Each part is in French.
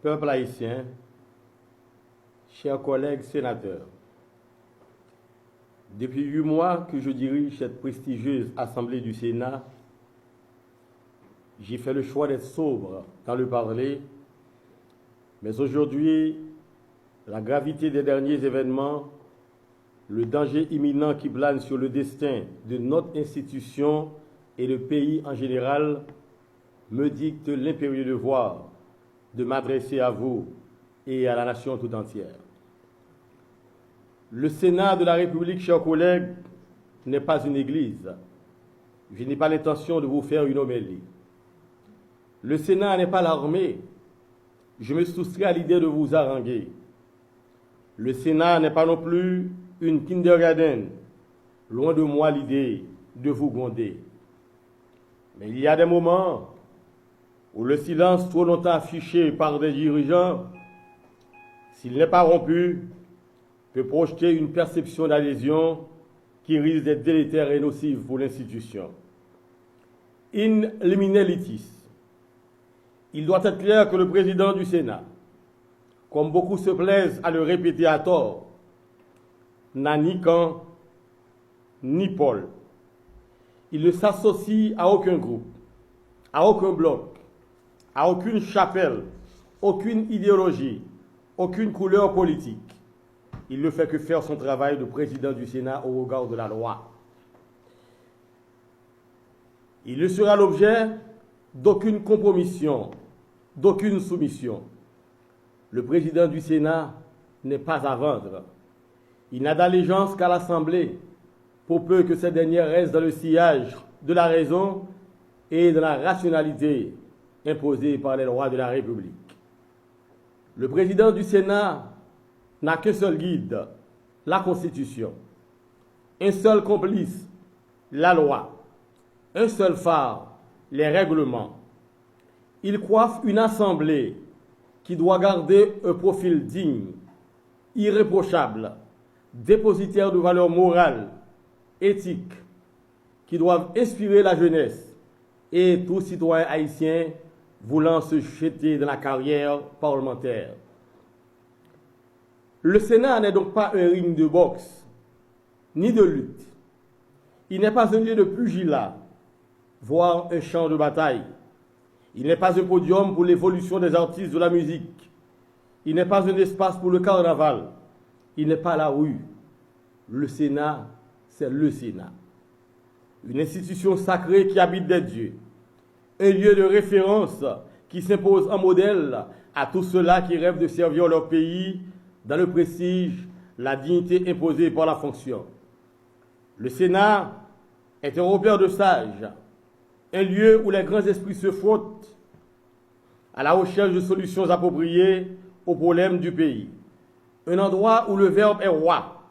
Peuple haïtien, chers collègues sénateurs, depuis 8 mois que je dirige cette prestigieuse Assemblée du Sénat, j'ai fait le choix d'être sobre dans le parler, mais aujourd'hui, la gravité des derniers événements, le danger imminent qui plane sur le destin de notre institution et le pays en général me dicte l'impérieux devoir de m'adresser à vous et à la nation tout entière. Le Sénat de la République, chers collègues, n'est pas une église. Je n'ai pas l'intention de vous faire une homélie. Le Sénat n'est pas l'armée. Je me soustrais à l'idée de vous haranguer. Le Sénat n'est pas non plus une kindergarten. Loin de moi l'idée de vous gronder. Mais il y a des moments où le silence trop longtemps affiché par des dirigeants, s'il n'est pas rompu, peut projeter une perception d'adhésion qui risque d'être délétère et nocive pour l'institution. In limine litis. Il doit être clair que le président du Sénat, comme beaucoup se plaisent à le répéter à tort, n'a ni camp, ni pôle. Il ne s'associe à aucun groupe, à aucun bloc, à aucune chapelle, aucune idéologie, aucune couleur politique. Il ne fait que faire son travail de président du Sénat au regard de la loi. Il ne sera l'objet d'aucune compromission, d'aucune soumission. Le président du Sénat n'est pas à vendre. Il n'a d'allégeance qu'à l'Assemblée, pour peu que cette dernière reste dans le sillage de la raison et de la rationalité imposée par les lois de la République. Le président du Sénat n'a qu'un seul guide, la Constitution, un seul complice, la loi, un seul phare, les règlements. Il coiffe une assemblée qui doit garder un profil digne, irréprochable, dépositaire de valeurs morales, éthiques, qui doivent inspirer la jeunesse et tout citoyen haïtien voulant se jeter dans la carrière parlementaire. Le Sénat n'est donc pas un ring de boxe, ni de lutte. Il n'est pas un lieu de pugilat, voire un champ de bataille. Il n'est pas un podium pour l'évolution des artistes de la musique. Il n'est pas un espace pour le carnaval. Il n'est pas la rue. Le Sénat, c'est le Sénat. Une institution sacrée qui habite des dieux. Un lieu de référence qui s'impose en modèle à tous ceux-là qui rêvent de servir leur pays dans le prestige, la dignité imposée par la fonction. Le Sénat est un repère de sages, un lieu où les grands esprits se frottent à la recherche de solutions appropriées aux problèmes du pays. Un endroit où le verbe est roi,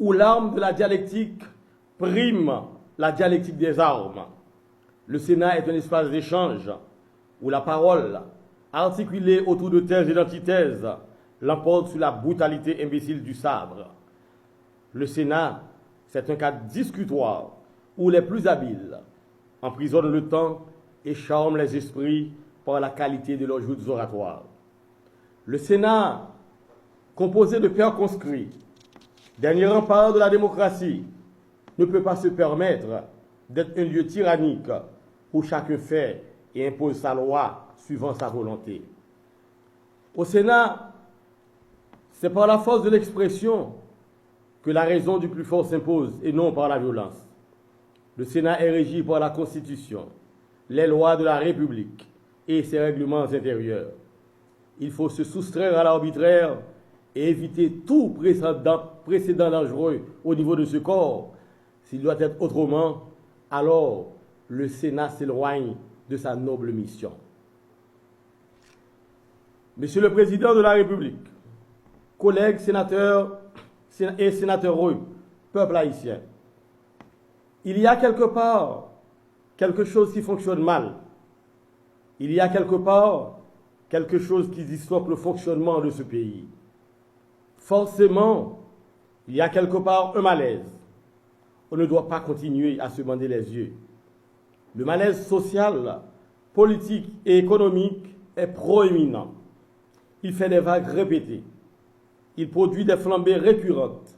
où l'arme de la dialectique prime la dialectique des armes. Le Sénat est un espace d'échange où la parole, articulée autour de thèses et d'antithèses, l'emporte sur la brutalité imbécile du sabre. Le Sénat, c'est un cadre discutoire où les plus habiles emprisonnent le temps et charment les esprits par la qualité de leurs joutes oratoires. Le Sénat, composé de pairs conscrits, dernier rempart de la démocratie, ne peut pas se permettre d'être un lieu tyrannique où chacun fait et impose sa loi suivant sa volonté. Au Sénat, c'est par la force de l'expression que la raison du plus fort s'impose et non par la violence. Le Sénat est régi par la Constitution, les lois de la République et ses règlements intérieurs. Il faut se soustraire à l'arbitraire et éviter tout précédent dangereux au niveau de ce corps. S'il doit être autrement, alors le Sénat s'éloigne de sa noble mission. Monsieur le Président de la République, collègues sénateurs et sénateureux, peuple haïtien, il y a quelque part quelque chose qui fonctionne mal. Il y a quelque part quelque chose qui disloque le fonctionnement de ce pays. Forcément, il y a quelque part un malaise. On ne doit pas continuer à se bander les yeux. Le malaise social, politique et économique est proéminent. Il fait des vagues répétées. Il produit des flambées récurrentes,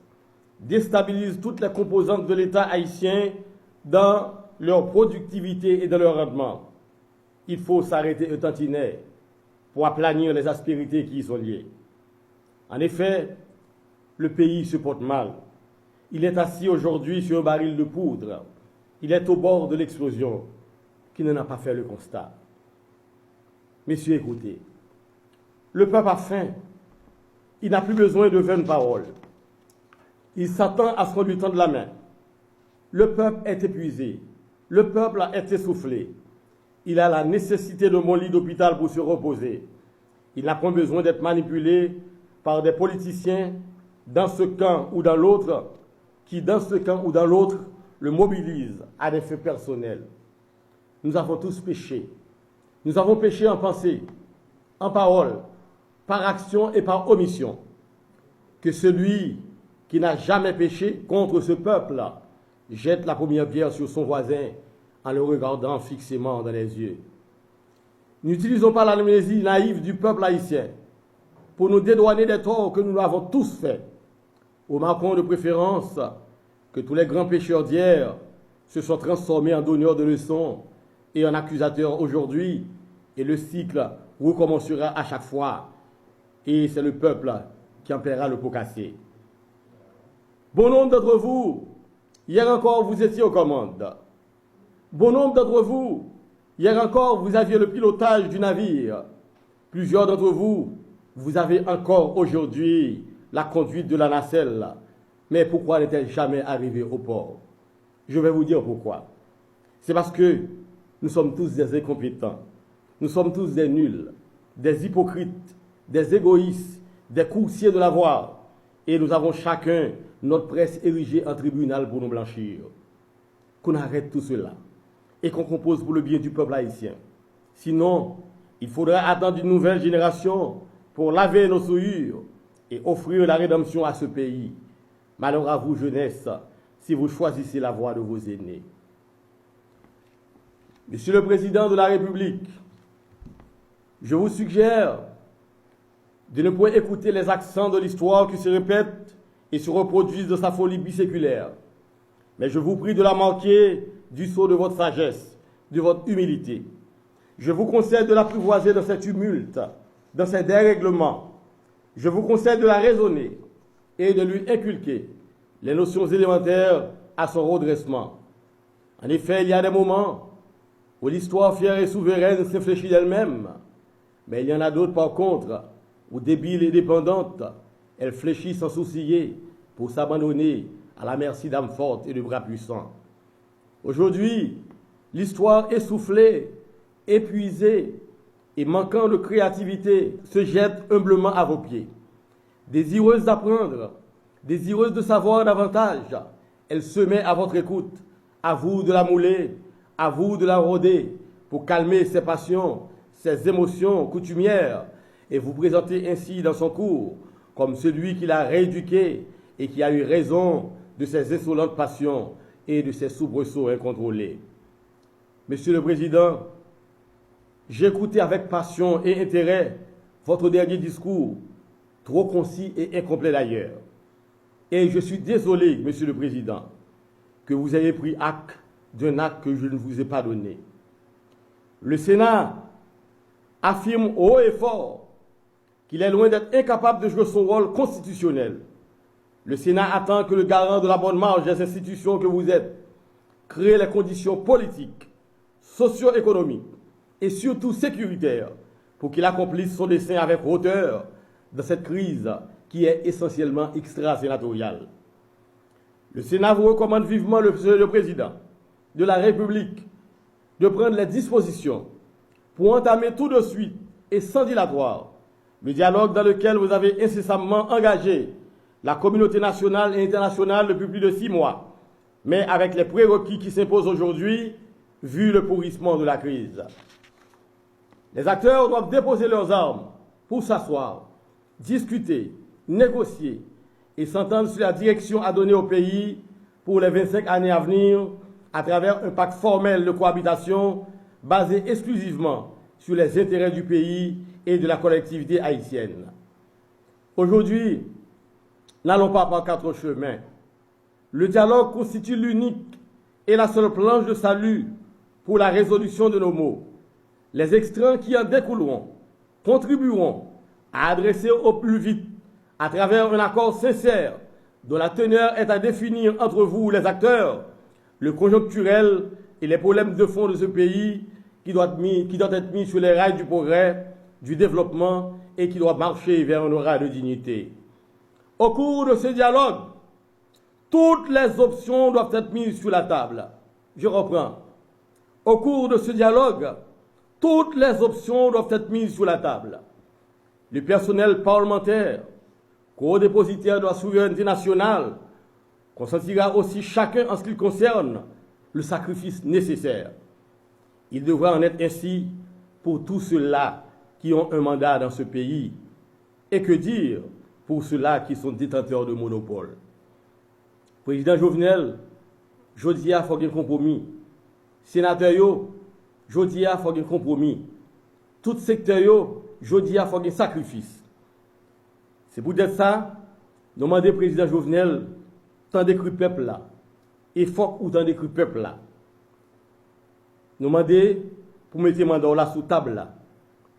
déstabilise toutes les composantes de l'État haïtien dans leur productivité et dans leur rendement. Il faut s'arrêter un tantinet pour aplanir les aspérités qui y sont liées. En effet, le pays se porte mal. Il est assis aujourd'hui sur un baril de poudre. Il est au bord de l'explosion. Qui n'en a pas fait le constat? Messieurs, écoutez. Le peuple a faim. Il n'a plus besoin de vaines paroles. Il s'attend à ce qu'on lui tende la main. Le peuple est épuisé. Le peuple est essoufflé. Il a la nécessité de mon lit d'hôpital pour se reposer. Il n'a pas besoin d'être manipulé par des politiciens dans ce camp ou dans l'autre, qui dans ce camp ou dans l'autre le mobilisent à des fins personnels. Nous avons tous péché. Nous avons péché en pensée, en parole, par action et par omission. Que celui qui n'a jamais péché contre ce peuple-là jette la première pierre sur son voisin en le regardant fixement dans les yeux. N'utilisons pas l'amnésie naïve du peuple haïtien pour nous dédouaner des torts que nous avons tous faits. Remarquons de préférence que tous les grands pécheurs d'hier se sont transformés en donneurs de leçons et en accusateurs aujourd'hui, et le cycle recommencera à chaque fois, et c'est le peuple qui en paiera le pot cassé. Bon nombre d'entre vous, hier encore, vous étiez aux commandes. Bon nombre d'entre vous, hier encore, vous aviez le pilotage du navire. Plusieurs d'entre vous, vous avez encore aujourd'hui la conduite de la nacelle. Mais pourquoi n'est-elle jamais arrivée au port? Je vais vous dire pourquoi. C'est parce que nous sommes tous des incompétents. Nous sommes tous des nuls, des hypocrites, des égoïstes, des coursiers de la voie. Et nous avons chacun notre presse érigée en tribunal pour nous blanchir. Qu'on arrête tout cela et qu'on compose pour le bien du peuple haïtien. Sinon, il faudra attendre une nouvelle génération pour laver nos souillures et offrir la rédemption à ce pays. Malheur à vous, jeunesse, si vous choisissez la voie de vos aînés. Monsieur le Président de la République, je vous suggère de ne point écouter les accents de l'histoire qui se répètent et se reproduisent de sa folie biséculaire. Mais je vous prie de la manquer du sceau de votre sagesse, de votre humilité. Je vous conseille de l'apprivoiser dans ces tumultes, dans ces dérèglements. Je vous conseille de la raisonner et de lui inculquer les notions élémentaires à son redressement. En effet, il y a des moments où l'histoire fière et souveraine s'infléchit d'elle-même, mais il y en a d'autres, par contre, où débile et dépendante, elle fléchit sans sourciller pour s'abandonner à la merci d'âmes fortes et de bras puissants. Aujourd'hui, l'histoire essoufflée, épuisée et manquant de créativité se jette humblement à vos pieds. Désireuse d'apprendre, désireuse de savoir davantage, elle se met à votre écoute. À vous de la mouler, à vous de la rôder pour calmer ses passions, ses émotions coutumières et vous présenter ainsi dans son cours comme celui qui l'a rééduqué et qui a eu raison de ses insolentes passions et de ses soubresauts incontrôlés. Monsieur le Président, j'ai écouté avec passion et intérêt votre dernier discours, trop concis et incomplet d'ailleurs. Et je suis désolé, Monsieur le Président, que vous ayez pris acte d'un acte que je ne vous ai pas donné. Le Sénat affirme haut et fort qu'il est loin d'être incapable de jouer son rôle constitutionnel. Le Sénat attend que le garant de la bonne marche des institutions que vous êtes crée les conditions politiques, socio-économiques et surtout sécuritaires pour qu'il accomplisse son dessein avec hauteur dans cette crise qui est essentiellement extra-sénatoriale. Le Sénat vous recommande vivement, le Président de la République, de prendre les dispositions pour entamer tout de suite et sans dilatoire le dialogue dans lequel vous avez incessamment engagé la communauté nationale et internationale depuis plus de 6 mois, mais avec les prérequis qui s'imposent aujourd'hui, vu le pourrissement de la crise. Les acteurs doivent déposer leurs armes pour s'asseoir, discuter, négocier et s'entendre sur la direction à donner au pays pour les 25 années à venir à travers un pacte formel de cohabitation basé exclusivement sur les intérêts du pays et de la collectivité haïtienne. Aujourd'hui, n'allons pas par quatre chemins. Le dialogue constitue l'unique et la seule planche de salut pour la résolution de nos maux. Les extraits qui en découleront contribueront à adresser au plus vite, à travers un accord sincère dont la teneur est à définir entre vous, les acteurs, le conjoncturel et les problèmes de fond de ce pays qui doit être mis sur les rails du progrès, du développement et qui doit marcher vers un aura de dignité. Au cours de ce dialogue, toutes les options doivent être mises sur la table. Je reprends. Au cours de ce dialogue, toutes les options doivent être mises sur la table. Le personnel parlementaire, co-dépositaire de la souveraineté nationale, consentira aussi chacun en ce qui concerne le sacrifice nécessaire. Il devra en être ainsi pour tous ceux-là qui ont un mandat dans ce pays. Et que dire pour ceux-là qui sont détenteurs de monopole. Président Jovenel, jodi a faut un compromis. Sénateur yo, jodi a faut un compromis. Tout secteur yo, jodi a faut un sacrifice. C'est pour dire ça, nous demandons président Jovenel, tant d'écrit peuple là, et faut ou tant d'écrit peuple là. Nous demandons pour mettre mandat là sous table là.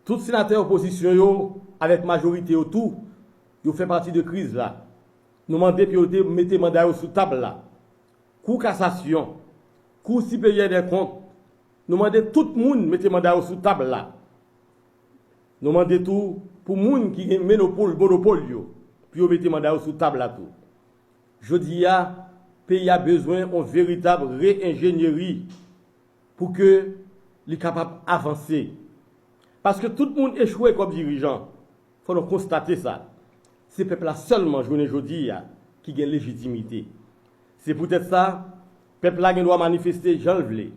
Tout sénateur opposition yo, avec majorité autour, yo fait partie de crise là. Nous demandons pour mettre mandat sous table là. Cour cassation, cour supérieure des comptes. Nous demandons tout le monde mettre mandat sous table là. Nous demandons tout pour les gens qui ont monopole, puis mettre mandat sous table là tout. Je dis le pays a besoin d'une véritable réingénierie pour que les capable d'avancer. Parce que tout le monde échoué comme dirigeant. Il faut nous constater ça. C'est le peuple-là seulement, aujourd'hui, qui a une légitimité. C'est peut-être ça, le peuple-là doit manifester, j'en veux.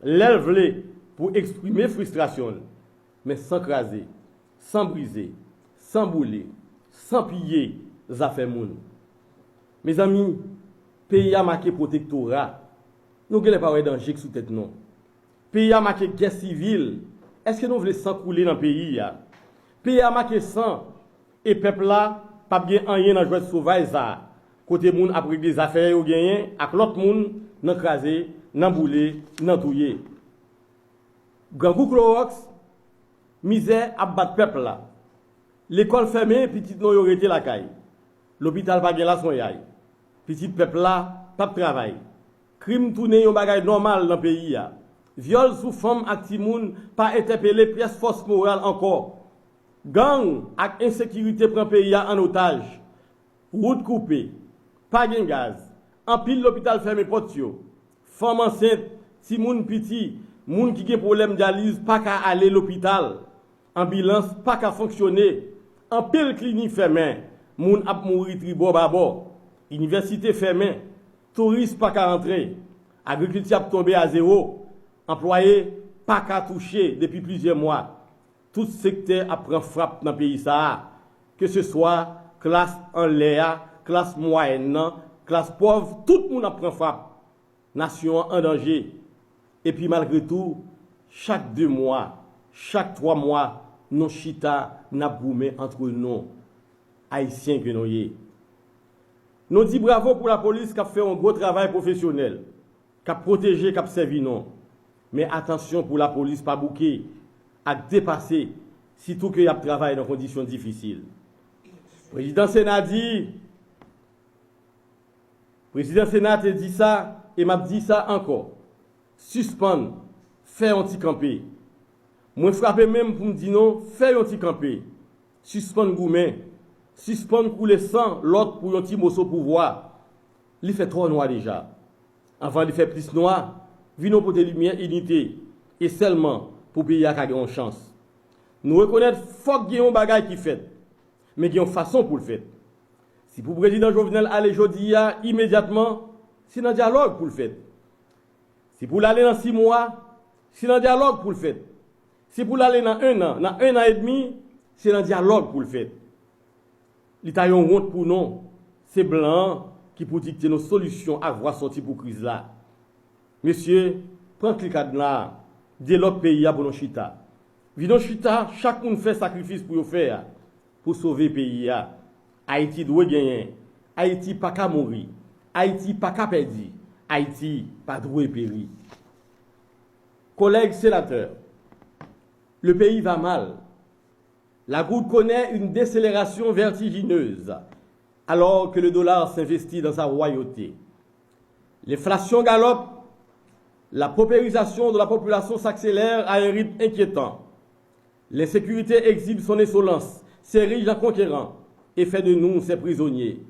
L'élève pour exprimer frustration, mais sans craser, sans briser, sans bouler, sans piller les affaires moun. Mes amis, le pays a marqué protectorat. Nous ne pouvons pas danger sous tête non. Le pays a marqué guerre civile. Est-ce que nous voulons s'encouler dans le pays? Le pays a marqué sang. Et le peuple là, pas bien rien dans le jouet sauvage ça. Côté moun après des affaires ou gagné, avec l'autre moun, nan crasé, nan boulé, nan touillé. Gangou Clorox, misère à battre peuple là. L'école fermée, petit non yo rete la caille. L'hôpital pas gen la son yaay. Petit peuple là, pas de travail. Crime tourné yon bagay normal dans le pays ya. Viol sous femme ak ti moun, pas interpellé pièce force morale encore. Gang ak insécurité prend pays en otage. Route coupée, pas de gaz. En pile l'hôpital fermé porte yo. Femme enceinte, ti moun petit, moun qui gen problème dialyse pas qu'à aller l'hôpital. Ambulance pas qu'à fonctionner. En pile clinique fermée, moun ap mourir tribo babo. Université fermée, touristes pas qu'à rentrer. Agriculture ap tombé à zéro. Employés pas qu'à toucher depuis plusieurs mois. Tout secteur apprend frappe dans le pays ça, que ce soit classe en l'air, classe moyenne, classe pauvre, tout le monde apprend frappe. Nation en danger. Et puis malgré tout, chaque 2 mois, chaque 3 mois, nos chita n'a boumé entre nous, haïtiens que nous y. Nous disons bravo pour la police qui a fait un gros travail professionnel, qui a protégé, qui a servi nous. Mais attention pour la police, pas bouquer, à dépasser, surtout qu'il y a travail dans des conditions difficiles. Président Sénat dit ça, et m'a dit ça encore. Suspendre, faire un petit campé. Moi, frapper même pour me dire non, faire un petit campé. Suspendre gourmet, suspendre couler sang, l'autre pour un petit morceau pouvoir. Il fait trop noir déjà. Avant de faire plus noir, venons pour des lumières unité. Et seulement pour payer à une chance. Nous reconnaissons qu'il y a un bagage qui fait, mais il y a une façon pour le faire. Si pour le président Jovenel aller jeudi immédiatement, c'est un dialogue pour le faire. Si pour l'aller dans 6 mois, c'est un dialogue pour le faire. Si pour l'aller dans 1 an, dans 1 an et demi, c'est un dialogue pour le faire. L'État a une honte pour nous. C'est blanc qui pour dicter nos solutions à voir sortir pour la crise là. Monsieur, prends le cadenas, dialogue pays pour nos chita. Vidon chita, chaque monde fait sacrifice pour faire, pour sauver le pays. Haïti doit gagner. Haïti pas qu'à mourir. Haïti pas qu'à perdre. Haïti pas doit périr. Collègues sénateurs, le pays va mal. La goutte connaît une décélération vertigineuse alors que le dollar s'investit dans sa royauté. L'inflation galope, la paupérisation de la population s'accélère à un rythme inquiétant. L'insécurité exhibe son insolence, s'érige en conquérant et fait de nous ses prisonniers.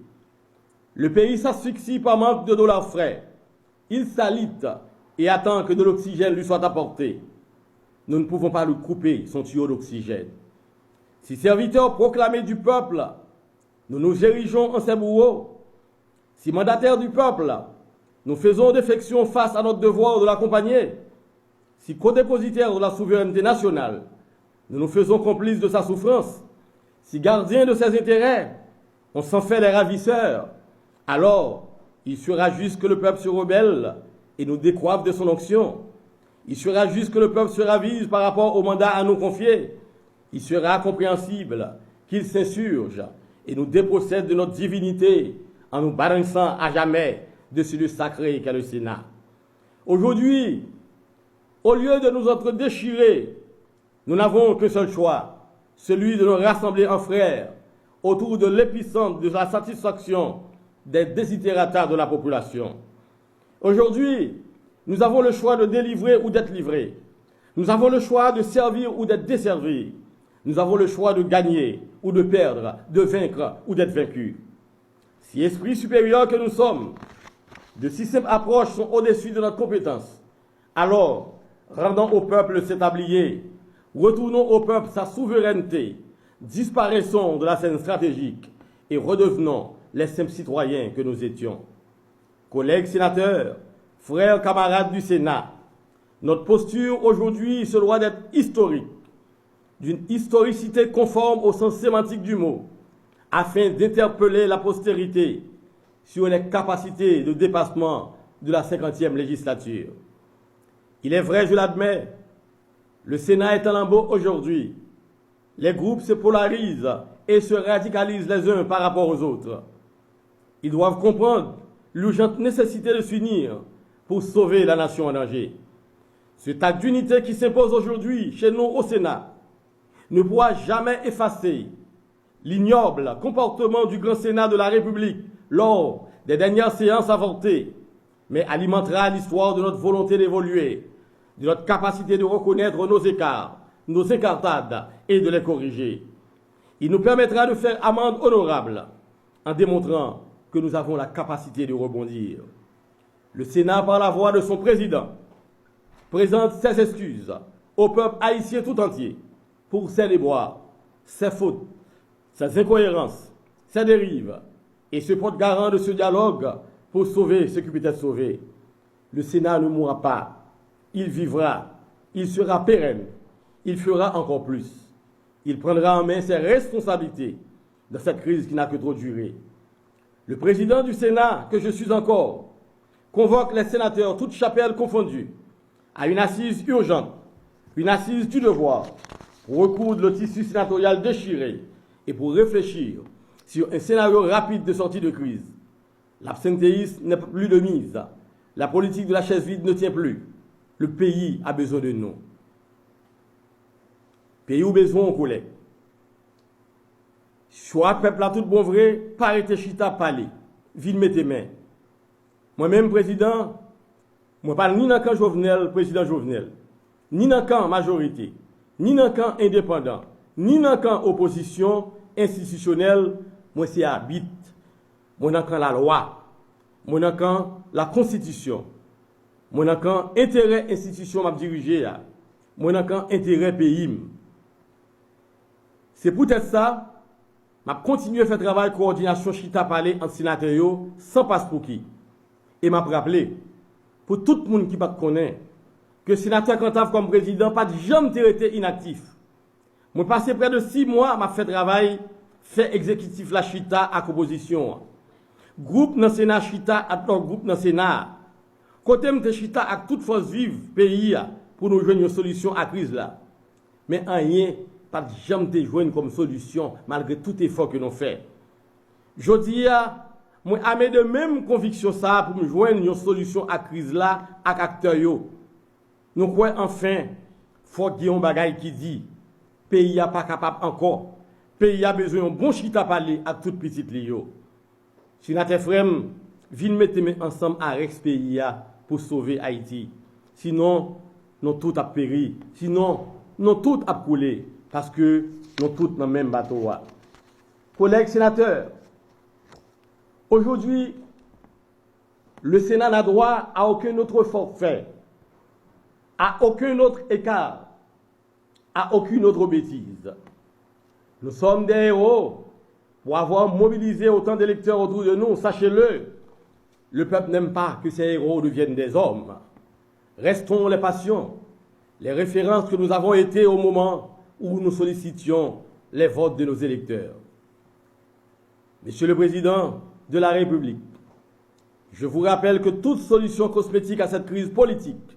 Le pays s'asphyxie par manque de dollars frais. Il s'alite et attend que de l'oxygène lui soit apporté. Nous ne pouvons pas lui couper son tuyau d'oxygène. Si serviteurs proclamés du peuple, nous nous érigeons en ses bourreaux. Si mandataires du peuple, nous faisons défection face à notre devoir de l'accompagner. Si codépositaires de la souveraineté nationale, nous nous faisons complices de sa souffrance. Si gardiens de ses intérêts, on s'en fait les ravisseurs, alors il sera juste que le peuple se rebelle et nous décoiffe de son onction. Il sera juste que le peuple se ravise par rapport au mandat à nous confier. Il sera compréhensible qu'il s'insurge et nous dépossède de notre divinité en nous balançant à jamais dessus le sacré qu'est le Sénat. Aujourd'hui, au lieu de nous entre déchirer, nous n'avons qu'un seul choix, celui de nous rassembler en frères autour de l'épicentre de la satisfaction des desiderata de la population. Aujourd'hui, nous avons le choix de délivrer ou d'être livrés. Nous avons le choix de servir ou d'être desservis. Nous avons le choix de gagner ou de perdre, de vaincre ou d'être vaincu. Si esprit supérieur que nous sommes, de si simples approches sont au-dessus de notre compétence, alors rendons au peuple le tablier, retournons au peuple sa souveraineté, disparaissons de la scène stratégique et redevenons les simples citoyens que nous étions. Collègues sénateurs, frères camarades du Sénat, notre posture aujourd'hui se doit d'être historique, d'une historicité conforme au sens sémantique du mot, afin d'interpeller la postérité sur les capacités de dépassement de la 50e législature. Il est vrai, je l'admets, le Sénat est en lambeaux aujourd'hui. Les groupes se polarisent et se radicalisent les uns par rapport aux autres. Ils doivent comprendre l'urgente nécessité de s'unir pour sauver la nation en danger. Cet acte d'unité qui s'impose aujourd'hui chez nous au Sénat ne pourra jamais effacer l'ignoble comportement du grand Sénat de la République lors des dernières séances avortées, mais alimentera l'histoire de notre volonté d'évoluer, de notre capacité de reconnaître nos écarts, nos incartades et de les corriger. Il nous permettra de faire amende honorable en démontrant que nous avons la capacité de rebondir. Le Sénat, par la voix de son président, présente ses excuses au peuple haïtien tout entier pour ses déboires, ses fautes, ses incohérences, ses dérives, et se porte garant de ce dialogue pour sauver ce qui peut être sauvé. Le Sénat ne mourra pas, il vivra, il sera pérenne, il fera encore plus. Il prendra en main ses responsabilités dans cette crise qui n'a que trop duré. Le président du Sénat, que je suis encore, convoque les sénateurs, toutes chapelles confondues, à une assise urgente, une assise du devoir, pour recoudre le tissu sénatorial déchiré et pour réfléchir sur un scénario rapide de sortie de crise. L'absentéisme n'est plus de mise. La politique de la chaise vide ne tient plus. Le pays a besoin de nous. Pays ou besoin, on collègue. Soit peuple à tout bon vrai, pas été chita parler. Vide mettez main. Moi-même, président, moi parle ni dans le camp Jovenel, président Jovenel, ni dans le camp majorité, ni dans le camp indépendant, ni dans le camp opposition institutionnelle, moi c'est habite. Moi dans le camp la loi, moi dans le camp la constitution, moi dans le camp intérêt institution m'a dirigé, moi dans le camp intérêt pays. C'est peut-être ça, m'a continué à faire travail coordination chita parler entre sénateurs sans passe pour qui. Et m'a rappelé, pour tout le monde qui ne connaît, que le sénateur Cantave comme président pas jamais été inactif. Moi passé près de 6 mois, m'a fait travail, fait exécutif la chita à composition. Groupe dans le Sénat chita à ton groupe dans le Sénat. Côté m'te chita à toute force vive pays pour nous joindre une solution à crise là. Mais rien, pas de jamais de joindre comme solution, malgré tout effort que nous faisons. Je dis, moi, j'ai de même conviction ça pour me joindre une solution à la crise là, à acteurs. Nous croyons enfin, faut qu'il y ait un bagage qui dit, pays n'est pas capable encore, pays a besoin d'un bon chita parler à toute petite liyo. Si notre frère, viens mettre ensemble avec ce pays pour sauver Haïti. Sinon, nous tous a péri. Sinon, nous tous a coulé. Parce que nous tous dans le même bateau. Collègues sénateurs, aujourd'hui, le Sénat n'a droit à aucun autre forfait, à aucun autre écart, à aucune autre bêtise. Nous sommes des héros pour avoir mobilisé autant d'électeurs autour de nous. Sachez-le, le peuple n'aime pas que ces héros deviennent des hommes. Restons les passions, les références que nous avons été au moment où nous sollicitions les votes de nos électeurs. Monsieur le Président de la République, je vous rappelle que toute solution cosmétique à cette crise politique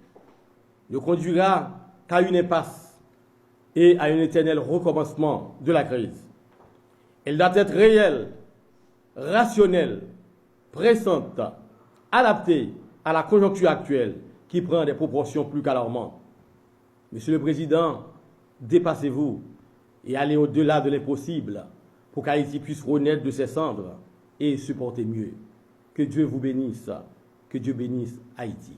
ne conduira qu'à une impasse et à un éternel recommencement de la crise. Elle doit être réelle, rationnelle, pressante, adaptée à la conjoncture actuelle qui prend des proportions plus qu'alarmantes. Monsieur le Président, dépassez-vous et allez au-delà de l'impossible pour qu'Haïti puisse renaître de ses cendres et supporter mieux. Que Dieu vous bénisse, que Dieu bénisse Haïti.